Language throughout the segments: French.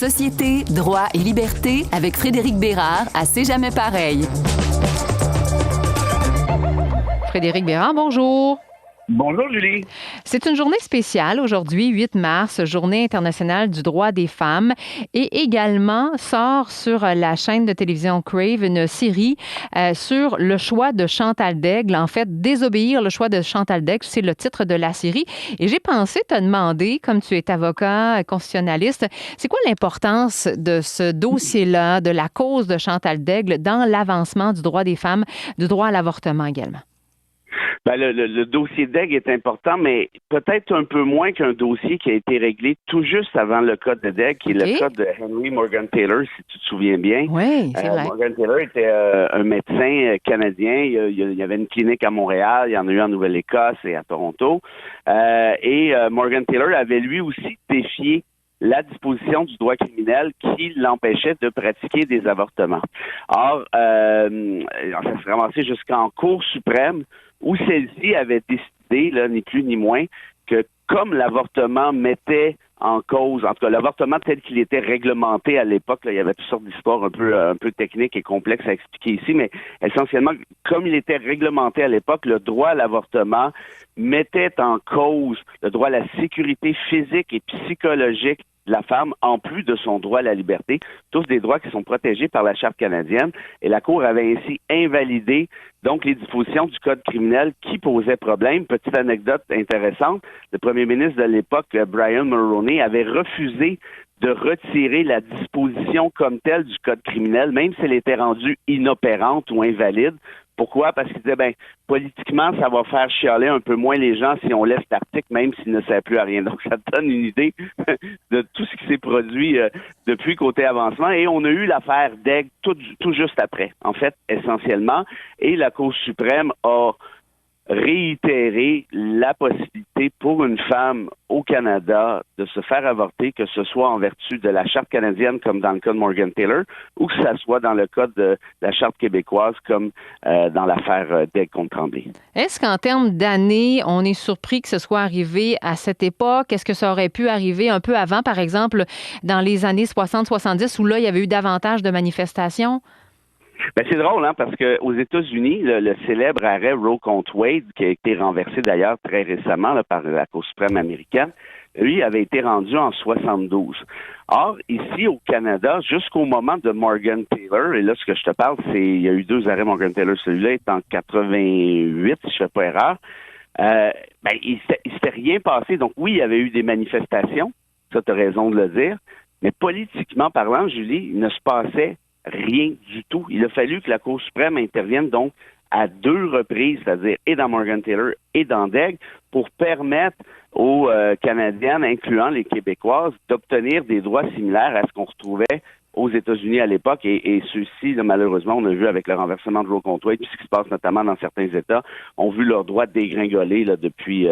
Société, droit et liberté avec Frédéric Bérard à C'est jamais pareil. Frédéric Bérard, bonjour. Bonjour Julie. C'est une journée spéciale aujourd'hui, 8 mars, Journée internationale du droit des femmes. Et également sort sur la chaîne de télévision Crave une série sur le choix de Chantal Daigle. En fait, Désobéir, le choix de Chantal Daigle, c'est le titre de la série. Et j'ai pensé te demander, comme tu es avocat, constitutionnaliste, c'est quoi l'importance de ce dossier-là, de la cause de Chantal Daigle dans l'avancement du droit des femmes, du droit à l'avortement également? Ben, le dossier Daigle est important, mais peut-être un peu moins qu'un dossier qui a été réglé tout juste avant le cas de Daigle, qui est le cas de Henry Morgan Taylor, si tu te souviens bien. Oui, c'est vrai. Morgan Taylor était un médecin canadien. Il y avait une clinique à Montréal, il y en a eu en Nouvelle-Écosse et à Toronto. Et Morgan Taylor avait lui aussi défié la disposition du droit criminel qui l'empêchait de pratiquer des avortements. Or, ça s'est ramassé jusqu'en Cour suprême où celle-ci avait décidé, là, ni plus ni moins, que comme l'avortement mettait en cause, en tout cas l'avortement tel qu'il était réglementé à l'époque, là, il y avait toutes sortes d'histoires un peu techniques et complexes à expliquer ici, mais essentiellement, comme il était réglementé à l'époque, le droit à l'avortement mettait en cause le droit à la sécurité physique et psychologique de la femme, en plus de son droit à la liberté, tous des droits qui sont protégés par la Charte canadienne. Et la Cour avait ainsi invalidé donc les dispositions du Code criminel qui posaient problème. Petite anecdote intéressante, le premier ministre de l'époque, Brian Mulroney, avait refusé de retirer la disposition comme telle du Code criminel, même si elle était rendue inopérante ou invalide. Pourquoi? Parce qu'il disait, politiquement, ça va faire chialer un peu moins les gens si on laisse l'article, même s'il ne sert plus à rien. Donc, ça te donne une idée de tout ce qui s'est produit depuis côté avancement. Et on a eu l'affaire Daigle tout juste après, en fait, essentiellement. Et la Cour suprême a réitérer la possibilité pour une femme au Canada de se faire avorter, que ce soit en vertu de la Charte canadienne comme dans le cas de Morgan Taylor, ou que ça soit dans le cas de la Charte québécoise comme dans l'affaire Daigle contre Tremblay. Est-ce qu'en termes d'années, on est surpris que ce soit arrivé à cette époque? Est-ce que ça aurait pu arriver un peu avant, par exemple, dans les années 60-70, où là, il y avait eu davantage de manifestations? C'est drôle, parce que aux États-Unis, le célèbre arrêt Roe contre Wade, qui a été renversé d'ailleurs très récemment là, par la Cour suprême américaine, lui avait été rendu en 72. Or, ici au Canada, jusqu'au moment de Morgan Taylor, et là ce que je te parle, il y a eu 2 arrêts Morgan Taylor, celui-là est en 88, si je ne fais pas erreur, il s'était rien passé. Donc oui, il y avait eu des manifestations, ça tu as raison de le dire, mais politiquement parlant, Julie, il ne se passait rien du tout. Il a fallu que la Cour suprême intervienne donc à 2 reprises, c'est-à-dire et dans Morgan Taylor et dans Daigle, pour permettre aux Canadiennes, incluant les Québécoises, d'obtenir des droits similaires à ce qu'on retrouvait aux États-Unis à l'époque. Et ceux-ci, là, malheureusement, on a vu avec le renversement de Roe contre Wade, puis ce qui se passe notamment dans certains États, ont vu leurs droits dégringoler là, depuis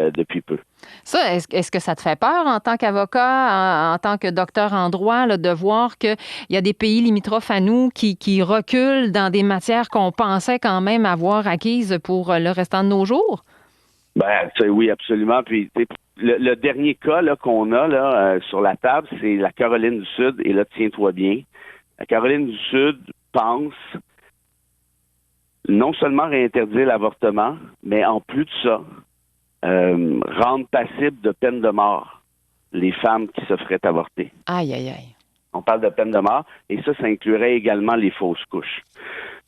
peu. Ça, est-ce que ça te fait peur en tant qu'avocat, en tant que docteur en droit, là, de voir qu'il y a des pays limitrophes à nous qui reculent dans des matières qu'on pensait quand même avoir acquises pour le restant de nos jours? Oui, absolument. Puis, le dernier cas là, qu'on a là, sur la table, c'est la Caroline du Sud. Et là, tiens-toi bien. La Caroline du Sud pense non seulement réinterdire l'avortement, mais en plus de ça, rendre passible de peine de mort les femmes qui se feraient avorter. Aïe, aïe, aïe. On parle de peine de mort, et ça inclurait également les fausses couches.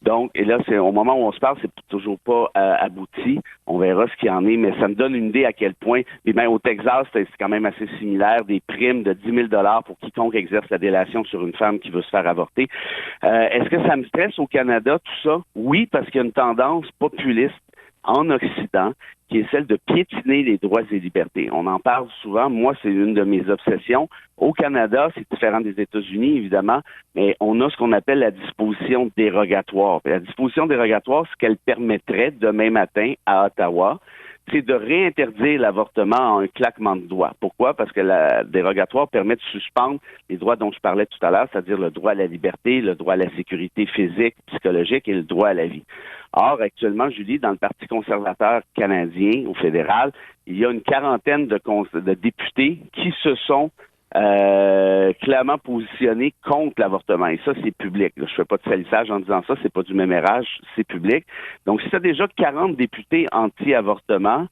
Donc, et là, c'est au moment où on se parle, c'est toujours pas abouti. On verra ce qu'il y en est, mais ça me donne une idée à quel point, et même au Texas, c'est quand même assez similaire, des primes de 10 000 pour quiconque exerce la délation sur une femme qui veut se faire avorter. Est-ce que ça me stresse au Canada, tout ça? Oui, parce qu'il y a une tendance populiste en Occident, qui est celle de piétiner les droits et libertés. On en parle souvent. Moi, c'est une de mes obsessions. Au Canada, c'est différent des États-Unis, évidemment, mais on a ce qu'on appelle la disposition dérogatoire. Et la disposition dérogatoire, ce qu'elle permettrait demain matin à Ottawa, c'est de réinterdire l'avortement en un claquement de doigts. Pourquoi? Parce que la dérogatoire permet de suspendre les droits dont je parlais tout à l'heure, c'est-à-dire le droit à la liberté, le droit à la sécurité physique, psychologique et le droit à la vie. Or, actuellement, Julie, dans le Parti conservateur canadien, au fédéral, il y a une quarantaine de députés qui se sont clairement positionné contre l'avortement. Et ça, c'est public. Là. Je fais pas de salissage en disant ça, c'est pas du mémérage, c'est public. Donc, si tu as déjà 40 députés anti-avortement,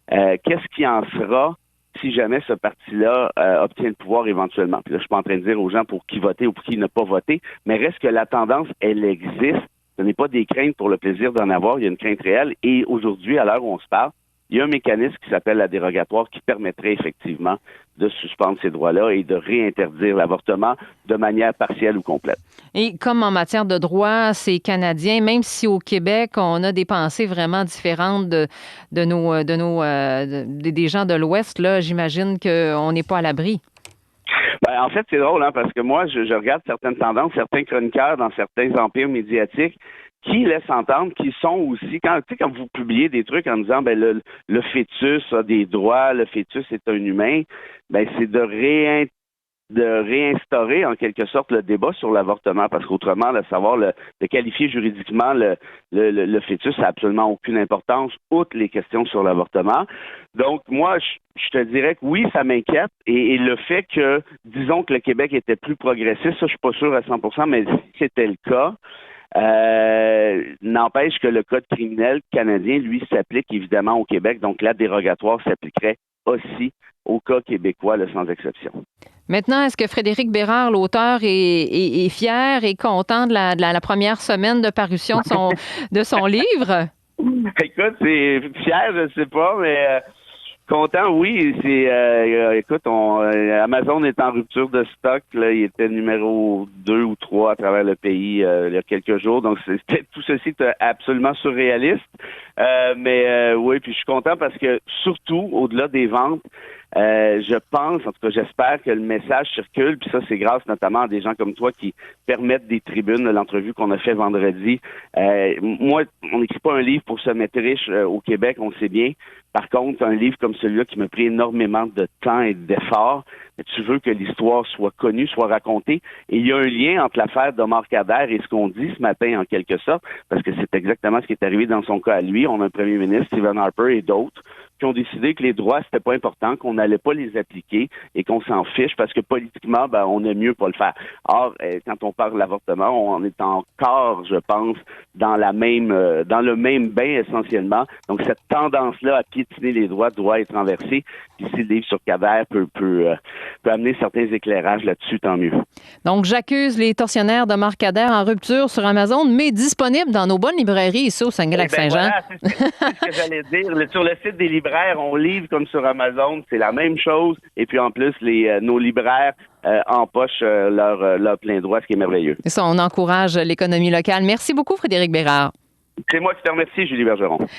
qu'est-ce qui en sera si jamais ce parti-là obtient le pouvoir éventuellement? Puis là, je suis pas en train de dire aux gens pour qui voter ou pour qui ne pas voter, mais reste que la tendance, elle existe. Ce n'est pas des craintes pour le plaisir d'en avoir, il y a une crainte réelle. Et aujourd'hui, à l'heure où on se parle, il y a un mécanisme qui s'appelle la dérogatoire qui permettrait effectivement de suspendre ces droits-là et de réinterdire l'avortement de manière partielle ou complète. Et comme en matière de droit, c'est canadien, même si au Québec, on a des pensées vraiment différentes des gens de l'Ouest, là, j'imagine qu'on n'est pas à l'abri. Ben, en fait, c'est drôle, hein, parce que moi, je regarde certaines tendances, certains chroniqueurs dans certains empires médiatiques qui laissent entendre qu'ils sont aussi, quand vous publiez des trucs en disant le fœtus a des droits, le fœtus est un humain, ben c'est de réinstaurer en quelque sorte le débat sur l'avortement, parce qu'autrement, de qualifier juridiquement le fœtus n'a absolument aucune importance, outre les questions sur l'avortement. Donc, moi, je te dirais que oui, ça m'inquiète, et le fait que, disons que le Québec était plus progressiste, ça, je suis pas sûr à 100%, mais si c'était le cas, n'empêche que le code criminel canadien, lui, s'applique évidemment au Québec, donc la dérogatoire s'appliquerait aussi au cas québécois, là, sans exception. Maintenant, est-ce que Frédéric Bérard, l'auteur, est fier et content de la première semaine de parution de son livre? Écoute, c'est fier, je sais pas, mais content, oui. Écoute, Amazon est en rupture de stock. Là, il était numéro 2 ou 3 à travers le pays il y a quelques jours. Donc, tout ceci est absolument surréaliste. Oui, puis je suis content parce que surtout, au-delà des ventes, je pense, en tout cas j'espère que le message circule, puis ça c'est grâce notamment à des gens comme toi qui permettent des tribunes, l'entrevue qu'on a fait vendredi. Moi, on n'écrit pas un livre pour se mettre riche au Québec, on le sait bien. Par contre, un livre comme celui-là qui m'a pris énormément de temps et d'efforts, tu veux que l'histoire soit connue, soit racontée. Et il y a un lien entre l'affaire d'Omar Khadr et ce qu'on dit ce matin, en quelque sorte, parce que c'est exactement ce qui est arrivé dans son cas à lui. On a un premier ministre, Stephen Harper, et d'autres, qui ont décidé que les droits, c'était pas important, qu'on n'allait pas les appliquer et qu'on s'en fiche parce que politiquement, on aime mieux pas le faire. Or, quand on parle de l'avortement, on est encore, je pense, dans le même bain essentiellement. Donc, cette tendance-là à piétiner les droits doit être renversée. Puis si le livre sur Khadr peut amener certains éclairages là-dessus, tant mieux. Donc, j'accuse les tortionnaires de Marc Khadr en rupture sur Amazon, mais disponible dans nos bonnes librairies ici au Saguenay-Lac-Saint-Jean. Voilà, c'est ce que j'allais dire. Sur le site des libraires, on livre comme sur Amazon, c'est la même chose. Et puis en plus, nos libraires empochent leur plein droit, ce qui est merveilleux. Et ça, on encourage l'économie locale. Merci beaucoup, Frédéric Bérard. C'est moi qui te remercie, Julie Bergeron.